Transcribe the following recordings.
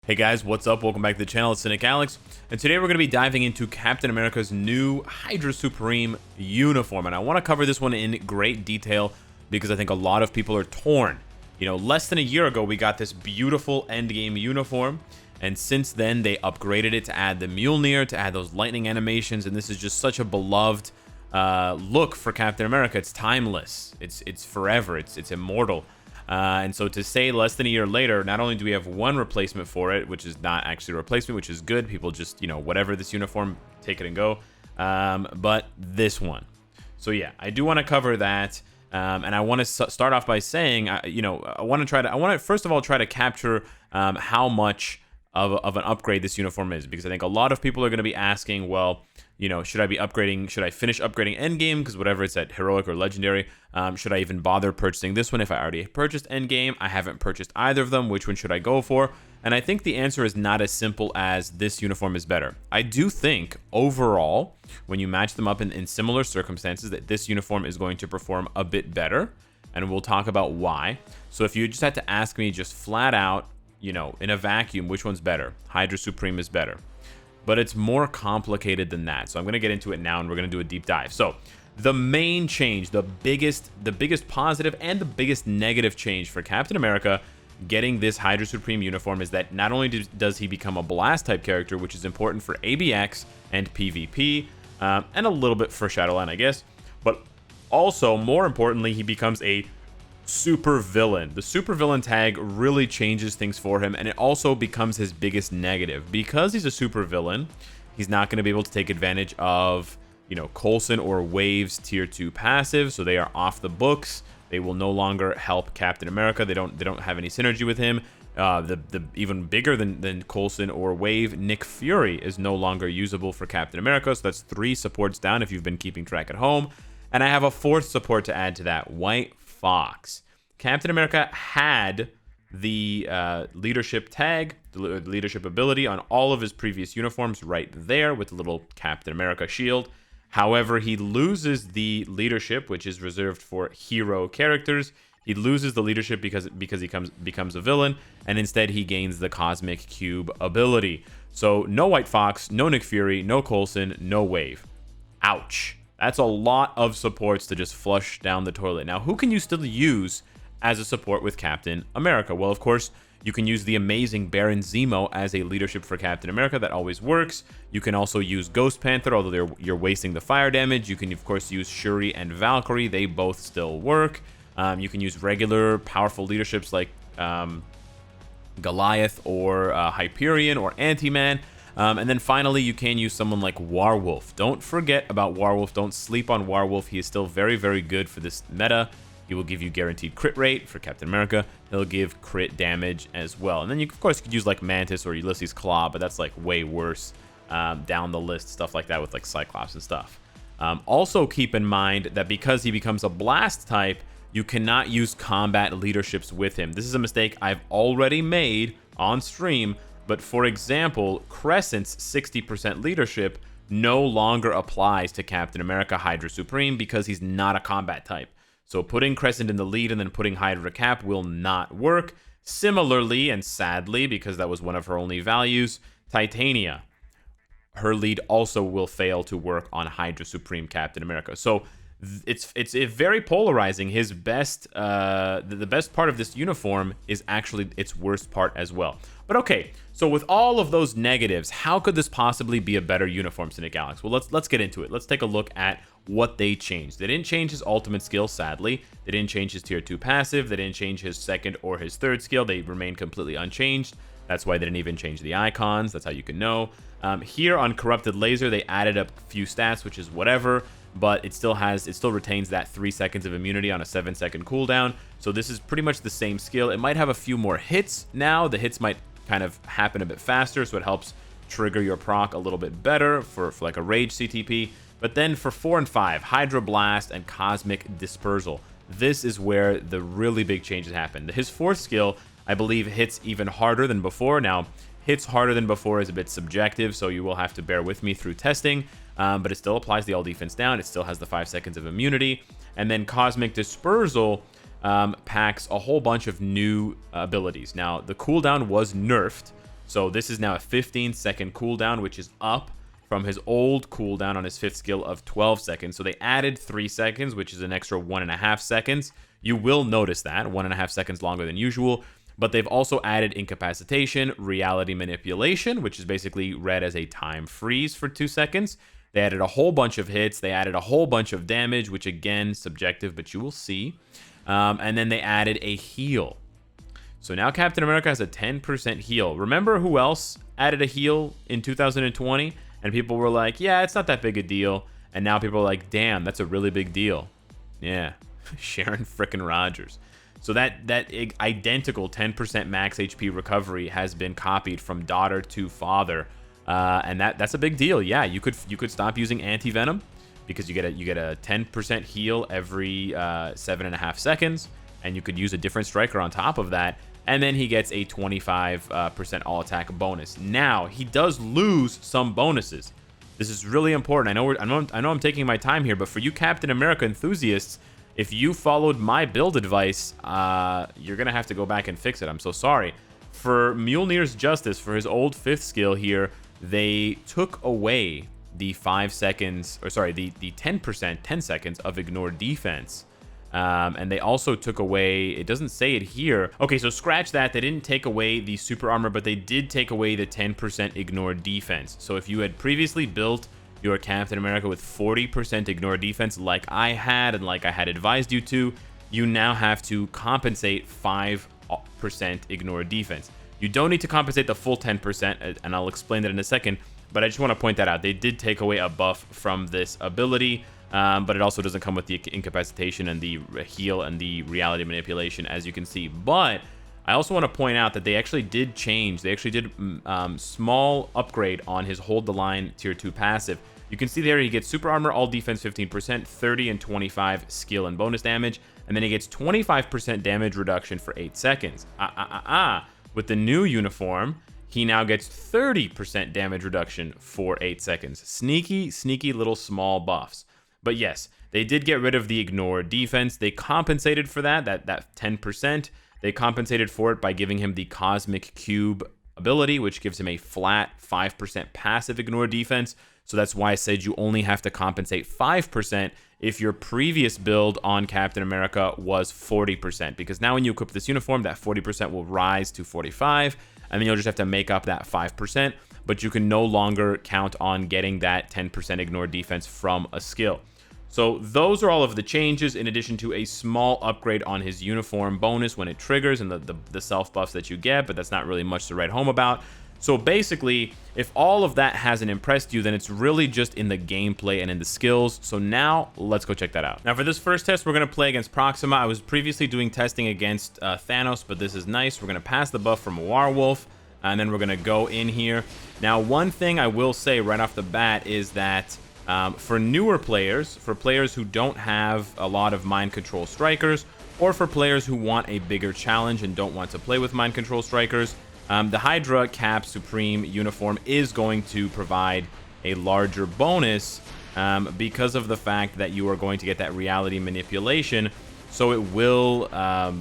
Hey guys, what's up? Welcome back to the channel. It's Cynicalex, and today we're going to be diving into Captain America's new Hydra Supreme uniform, and I want to cover this one in great detail because I think a lot of people are torn. You know, less than a year ago we got this beautiful Endgame uniform, and since then they upgraded it to add the Mjolnir, to add those lightning animations, and this is just such a beloved look for Captain America. It's timeless. It's forever. It's immortal. And so to say less than a year later, not only do we have one replacement for it, which is not actually a replacement, which is good. People just, you know, whatever this uniform, take it and go. But this one. So yeah, I do want to cover that. And I want to start off by saying, I want to first of all try to capture how much of an upgrade this uniform is, because I think a lot of people are going to be asking, well, you know, should I be upgrading? Should I finish upgrading Endgame? Because whatever it's at Heroic or Legendary, should I even bother purchasing this one if I already purchased Endgame? I haven't purchased either of them. Which one should I go for? And I think the answer is not as simple as this uniform is better. I do think overall, when you match them up in similar circumstances, that this uniform is going to perform a bit better, and we'll talk about why. So if you just had to ask me just flat out, you know, in a vacuum, which one's better? Hydra Supreme is better. But it's more complicated than that. So I'm going to get into it now, and we're going to do a deep dive. So the main change, the biggest positive and the biggest negative change for Captain America getting this Hydra Supreme uniform is that not only does he become a blast type character, which is important for ABX and PvP, and a little bit for Shadowland, I guess, but also more importantly, he becomes a super villain. The super villain tag really changes things for him, and it also becomes his biggest negative. Because he's a super villain, he's not going to be able to take advantage of, you know, Coulson or Wave's tier 2 passive, so they are off the books. They will no longer help Captain America. They don't have any synergy with him. The even bigger than Coulson or Wave, Nick Fury is no longer usable for Captain America, so that's 3 supports down if you've been keeping track at home. And I have a 4th support to add to that, White Fox. Captain America had the leadership tag, the leadership ability on all of his previous uniforms right there with the little Captain America shield. However, he loses the leadership, which is reserved for hero characters. He loses the leadership because he becomes a villain, and instead he gains the Cosmic Cube ability. So no White Fox, no Nick Fury, no Coulson, no Wave. Ouch. That's a lot of supports to just flush down the toilet. Now, who can you still use as a support with Captain America? Well, of course, you can use the amazing Baron Zemo as a leadership for Captain America. That always works. You can also use Ghost Panther, although you're wasting the fire damage. You can, of course, use Shuri and Valkyrie. They both still work. You can use regular powerful leaderships like Goliath or Hyperion or Anti-Man. And then finally, you can use someone like Warwolf. Don't forget about Warwolf. Don't sleep on Warwolf. He is still very, very good for this meta. He will give you guaranteed crit rate for Captain America. He'll give crit damage as well. And then you, of course, could use like Mantis or Ulysses Claw, but that's like way worse down the list, stuff like that with like Cyclops and stuff. Also keep in mind that because he becomes a blast type, you cannot use combat leaderships with him. This is a mistake I've already made on stream. But for example, Crescent's 60% leadership no longer applies to Captain America Hydra Supreme because he's not a combat type. So putting Crescent in the lead and then putting Hydra Cap will not work. Similarly, and sadly, because that was one of her only values, Titania, her lead also will fail to work on Hydra Supreme Captain America. So it's very polarizing. His best, the best part of this uniform is actually its worst part as well. But okay, so with all of those negatives, how could this possibly be a better uniform, Cynicalex? Well, let's get into it. Let's take a look at what they changed. They didn't change his ultimate skill, sadly. They didn't change his tier 2 passive. They didn't change his 2nd or his 3rd skill. They remain completely unchanged. That's why they didn't even change the icons. That's how you can know. Here on Corrupted Laser, they added a few stats, which is whatever, but it still retains that 3 seconds of immunity on a 7-second cooldown. So this is pretty much the same skill. It might have a few more hits now. The hits might kind of happen a bit faster, so it helps trigger your proc a little bit better for like a rage CTP. But then for 4 and 5, Hydra Blast and Cosmic Dispersal. This is where the really big changes happen. His 4th skill, I believe, hits even harder than before. Now, hits harder than before is a bit subjective, so you will have to bear with me through testing. But it still applies the all defense down. It still has the 5 seconds of immunity. And then Cosmic Dispersal packs a whole bunch of new abilities. Now, the cooldown was nerfed, So this is now a 15-second cooldown, which is up from his old cooldown on his 5th skill of 12 seconds. So they added 3 seconds, which is an extra 1.5 seconds. You will notice that, 1.5 seconds longer than usual. But they've also added incapacitation, reality manipulation, which is basically read as a time freeze for 2 seconds. They added a whole bunch of hits. They added a whole bunch of damage, which again, subjective, but you will see. And then they added a heal. So now Captain America has a 10% heal. Remember who else added a heal in 2020? And people were like, yeah, it's not that big a deal. And now people are like, damn, that's a really big deal. Yeah, Sharon frickin' Rogers. So that identical 10% max HP recovery has been copied from daughter to father. And that's a big deal. Yeah, you could stop using anti-venom because you get a 10% heal every 7.5 seconds. And you could use a different striker on top of that. And then he gets a 25% all attack bonus. Now, he does lose some bonuses. This is really important. I know I'm taking my time here, but for you Captain America enthusiasts, if you followed my build advice, you're going to have to go back and fix it. I'm so sorry. For Mjolnir's Justice, for his old 5th skill here, they took away the 5 seconds, or sorry, the 10%, 10 seconds of ignore defense. And they also took away, it doesn't say it here. Okay, so scratch that. They didn't take away the super armor, but they did take away the 10% ignore defense. So if you had previously built your Captain America with 40% ignore defense like I had and like I had advised you to, you now have to compensate 5% ignore defense. You don't need to compensate the full 10%, and I'll explain that in a second, but I just want to point that out. They did take away a buff from this ability. But it also doesn't come with the incapacitation and the heal and the reality manipulation, as you can see. But I also want to point out that they actually did change. They actually did small upgrade on his hold the line tier 2 passive. You can see there he gets super armor, all defense 15%, 30 and 25 skill and bonus damage, and then he gets 25% damage reduction for 8 seconds. With the new uniform, he now gets 30% damage reduction for 8 seconds. Sneaky, sneaky little small buffs. But yes, they did get rid of the ignore defense. They compensated for that 10%. They compensated for it by giving him the Cosmic Cube ability, which gives him a flat 5% passive ignore defense. So that's why I said you only have to compensate 5% if your previous build on Captain America was 40%. Because now when you equip this uniform, that 40% will rise to 45%, and then you'll just have to make up that 5%. But you can no longer count on getting that 10% ignore defense from a skill. So those are all of the changes, in addition to a small upgrade on his uniform bonus when it triggers and the self buffs that you get, but that's not really much to write home about. So basically, if all of that hasn't impressed you, then it's really just in the gameplay and in the skills. So now let's go check that out. Now for this first test, we're going to play against Proxima. I was previously doing testing against Thanos, but this is nice. We're going to pass the buff from Warwolf, and then we're going to go in here. Now, one thing I will say right off the bat is that for newer players, for players who don't have a lot of mind control strikers, or for players who want a bigger challenge and don't want to play with mind control strikers, the Hydra Cap Supreme uniform is going to provide a larger bonus because of the fact that you are going to get that reality manipulation. So it will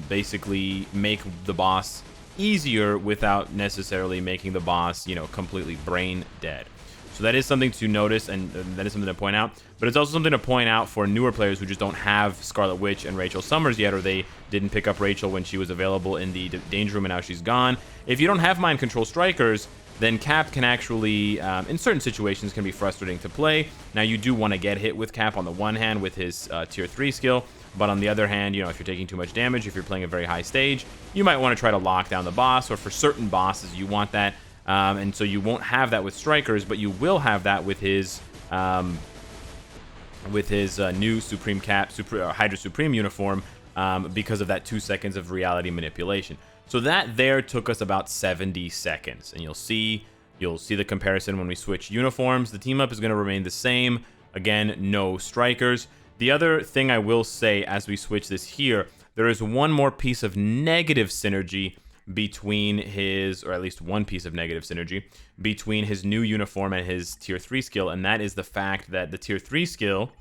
basically make the boss easier without necessarily making the boss, completely brain dead. So that is something to notice, and that is something to point out. But it's also something to point out for newer players who just don't have Scarlet Witch and Rachel Summers yet, or they didn't pick up Rachel when she was available in the Danger Room and now she's gone. If you don't have Mind Control Strikers, then Cap can actually, in certain situations, can be frustrating to play. Now, you do want to get hit with Cap on the one hand with his tier 3 skill, but on the other hand, if you're taking too much damage, if you're playing a very high stage, you might want to try to lock down the boss, or for certain bosses, you want that. And so you won't have that with strikers, but you will have that with his new Supreme Cap, Hydra Supreme uniform, because of that 2 seconds of reality manipulation. So that there took us about 70 seconds, and you'll see the comparison when we switch uniforms. The team up is going to remain the same. Again, no strikers. The other thing I will say as we switch this here, there is one more piece of negative synergy between his, or at least one piece of negative synergy between his new uniform and his tier 3 skill, and that is the fact that the tier 3 skill,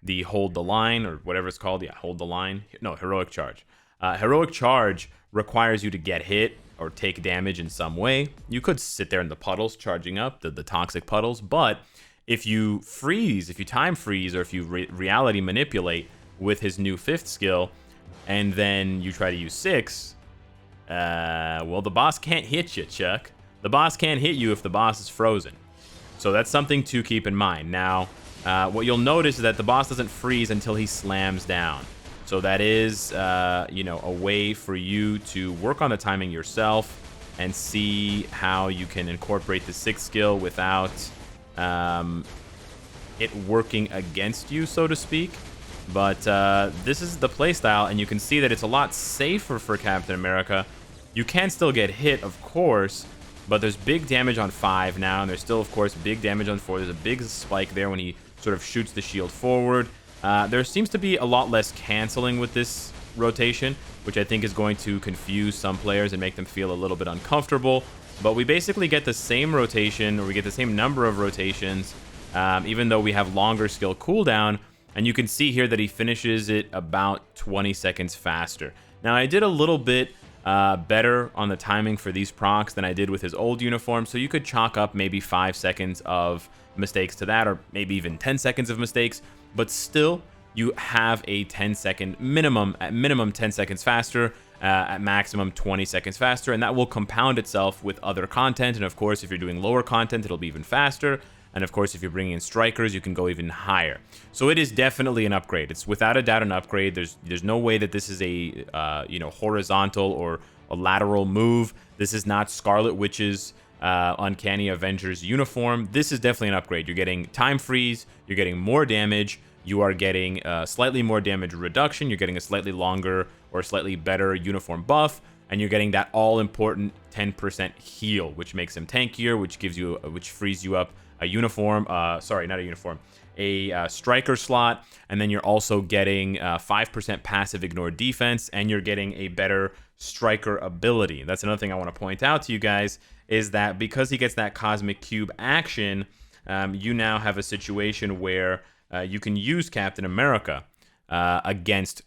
the hold the line, or whatever it's called, hold the line, no, heroic charge. Heroic charge requires you to get hit or take damage in some way. You could sit there in the puddles charging up, the toxic puddles, but if you freeze, if you time freeze, or if you reality manipulate with his new 5th skill, and then you try to use 6, well, the boss can't hit you, Chuck. The boss can't hit you if the boss is frozen. So that's something to keep in mind. Now, what you'll notice is that the boss doesn't freeze until he slams down. So that is, you know, a way for you to work on the timing yourself and see how you can incorporate the 6th skill without it working against you, so to speak. But this is the playstyle, and you can see that it's a lot safer for Captain America. You can still get hit, of course, but there's big damage on 5 now, and there's still, of course, big damage on 4. There's a big spike there when he sort of shoots the shield forward. There seems to be a lot less canceling with this rotation, which I think is going to confuse some players and make them feel a little bit uncomfortable. But we basically get the same rotation, or we get the same number of rotations, even though we have longer skill cooldown. And you can see here that he finishes it about 20 seconds faster. Now, I did a little bit better on the timing for these procs than I did with his old uniform, so you could chalk up maybe 5 seconds of mistakes to that, or maybe even 10 seconds of mistakes, but still you have a 10-second minimum, at minimum 10 seconds faster, at maximum 20 seconds faster, and that will compound itself with other content. And of course, if you're doing lower content, it'll be even faster. And of course, if you're bringing in strikers, you can go even higher. So it is definitely an upgrade. It's without a doubt an upgrade. There's no way that this is a you know, horizontal or a lateral move. This is not Scarlet Witch's Uncanny Avengers uniform. This is definitely an upgrade. You're getting time freeze. You're getting more damage. You are getting slightly more damage reduction. You're getting a slightly longer or slightly better uniform buff. And you're getting that all-important 10% heal, which makes him tankier, which gives you, which frees you up a uniform, sorry, not a uniform, a striker slot, and then you're also getting 5% passive ignore defense, and you're getting a better striker ability. That's another thing I want to point out to you guys, is that because he gets that Cosmic Cube action, you now have a situation where you can use Captain America against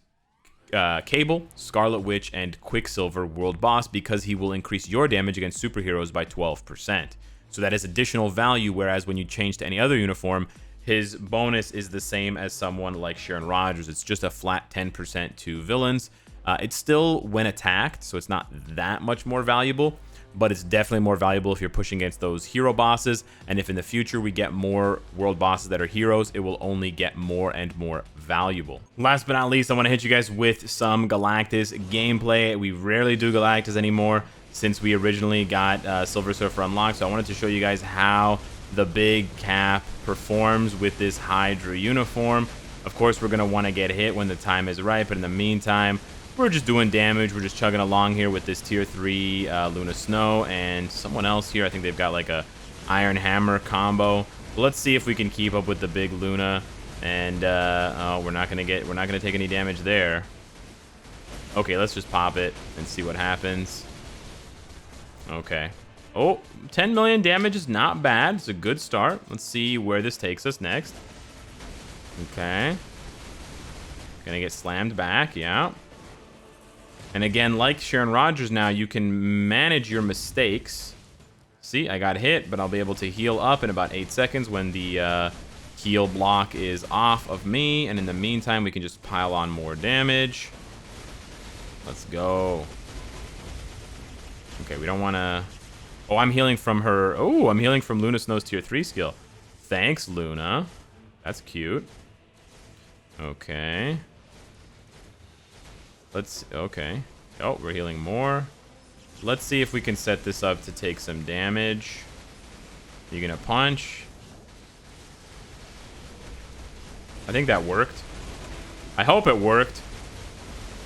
Cable, Scarlet Witch, and Quicksilver World Boss, because he will increase your damage against superheroes by 12%. So that is additional value, whereas when you change to any other uniform, his bonus is the same as someone like Sharon Rogers. It's just a flat 10% to villains. It's still when attacked, so it's not that much more valuable, but it's definitely more valuable if you're pushing against those hero bosses. And if in the future we get more world bosses that are heroes, it will only get more and more valuable. Last but not least, I want to hit you guys with some Galactus gameplay. We rarely do Galactus anymore since we originally got Silver Surfer unlocked, so I wanted to show you guys how the big cap performs with this Hydra uniform. Of course, we're going to want to get hit when the time is right, but in the meantime, we're just doing damage. We're just chugging along here with this tier 3 Luna Snow and someone else here. I think they've got like a Iron Hammer combo. But let's see if we can keep up with the big Luna. And oh, we're not going to take any damage there. Okay, let's just pop it and see what happens. Okay. Oh, 10 million damage is not bad. It's a good start. Let's see where this takes us next. Okay. Gonna get slammed back, yeah. And again, like Sharon Rogers now, you can manage your mistakes. See, I got hit, but I'll be able to heal up in about 8 seconds when the heal block is off of me. And in the meantime, we can just pile on more damage. Let's go. Okay, we don't want to... Oh, I'm healing from her... Oh, I'm healing from Luna Snow's tier 3 skill. Thanks, Luna. That's cute. Okay. Let's... Okay. Oh, we're healing more. Let's see if we can set this up to take some damage. You're gonna punch. I think that worked. I hope it worked.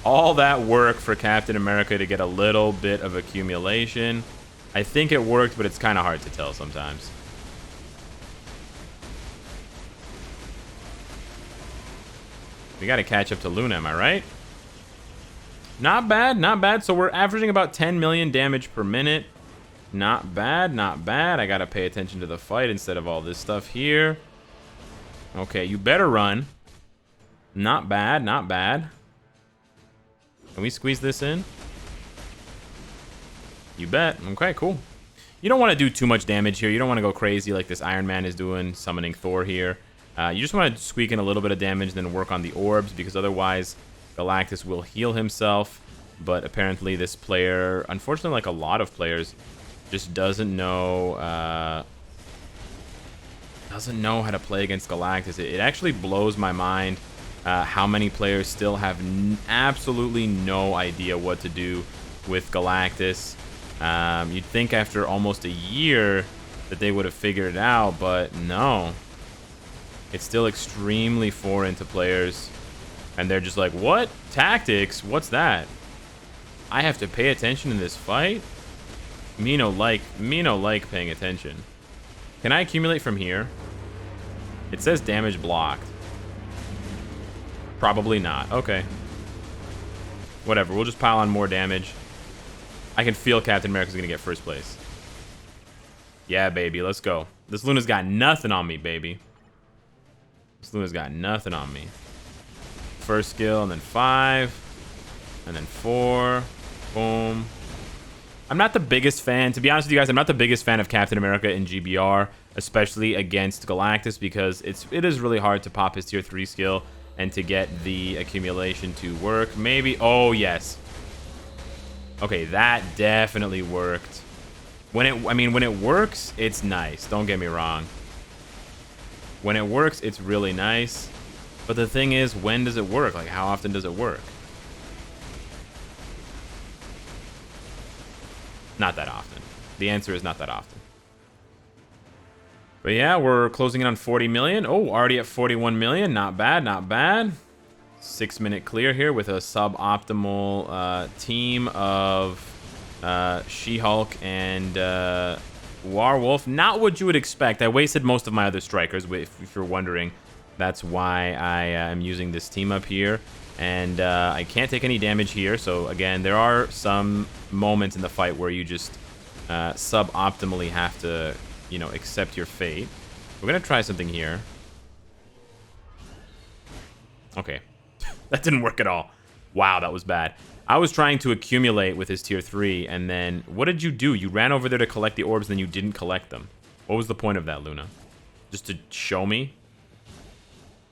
All that work for Captain America to get a little bit of accumulation. I think it worked, but it's kind of hard to tell sometimes. We got to catch up to Luna, am I right? Not bad, not bad. So we're averaging about 10 million damage per minute. Not bad, not bad. I got to pay attention to the fight instead of all this stuff here. Okay, you better run. Not bad, not bad. Can we squeeze this in? You bet. Okay, cool. You don't want to do too much damage here. You don't want to go crazy like this Iron Man is doing, summoning Thor here. You just want to squeak in a little bit of damage, then work on the orbs, because otherwise Galactus will heal himself. But apparently this player, unfortunately like a lot of players, just doesn't know how to play against Galactus. It actually blows my mind how many players still have absolutely no idea what to do with Galactus. You'd think after almost a year that they would have figured it out, but no. It's still extremely foreign to players. And they're just like, what? Tactics? What's that? I have to pay attention in this fight? Me no like paying attention. Can I accumulate from here? It says damage blocked. Probably not. Okay. Whatever. We'll just pile on more damage. I can feel Captain America's gonna get first place. Yeah, baby. Let's go. This Luna's got nothing on me, baby. This Luna's got nothing on me. First skill, and then 5. And then 4. Boom. I'm not the biggest fan, to be honest with you guys, I'm not the biggest fan of Captain America in GBR, especially against Galactus, because it is really hard to pop his tier 3 skill and to get the accumulation to work. Maybe, oh yes. Okay, that definitely worked. When it works, it's nice. Don't get me wrong. When it works, it's really nice. But the thing is, when does it work? Like, how often does it work? Not that often. The answer is not that often. But yeah, we're closing in on 40 million. Oh, already at 41 million. Not bad, not bad. 6-minute clear here with a suboptimal team of She-Hulk and Warwolf. Not what you would expect. I wasted most of my other strikers, if you're wondering. That's why I am using this team up here. And I can't take any damage here. So again, there are some moments in the fight where you just suboptimally have to, you know, accept your fate. We're going to try something here. Okay. That didn't work at all. Wow, that was bad. I was trying to accumulate with his tier 3, and then what did you do? You ran over there to collect the orbs, then you didn't collect them. What was the point of that, Luna? Just to show me?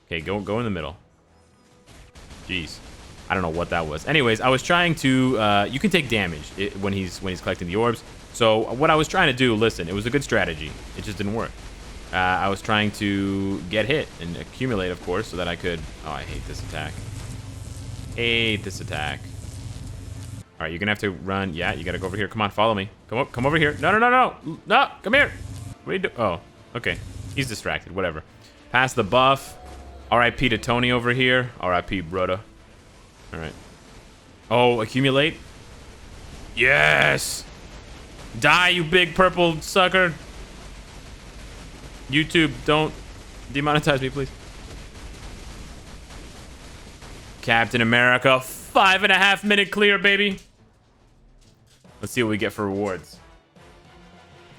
Okay, go in the middle. Jeez. I don't know what that was. Anyways, I was trying to... you can take damage when he's collecting the orbs. So what I was trying to do, listen, it was a good strategy. It just didn't work. I was trying to get hit and accumulate, of course, so that I could... Oh, I hate this attack. Hate this attack. All right, you're gonna have to run. Yeah, you gotta go over here. Come on, follow me. Come over here. No, come here. What are you doing? Oh, okay. He's distracted. Whatever. Pass the buff. R.I.P. to Tony over here. R.I.P. brother. All right. Oh, accumulate. Yes. Die, you big purple sucker. YouTube, don't demonetize me, please. Captain America, 5.5-minute clear, baby. Let's see what we get for rewards.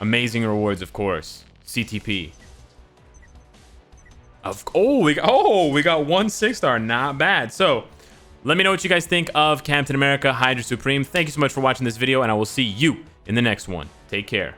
Amazing rewards, of course. CTP. We got 1 6-star. Not bad. So, let me know what you guys think of Captain America Hydra Supreme. Thank you so much for watching this video, and I will see you in the next one. Take care.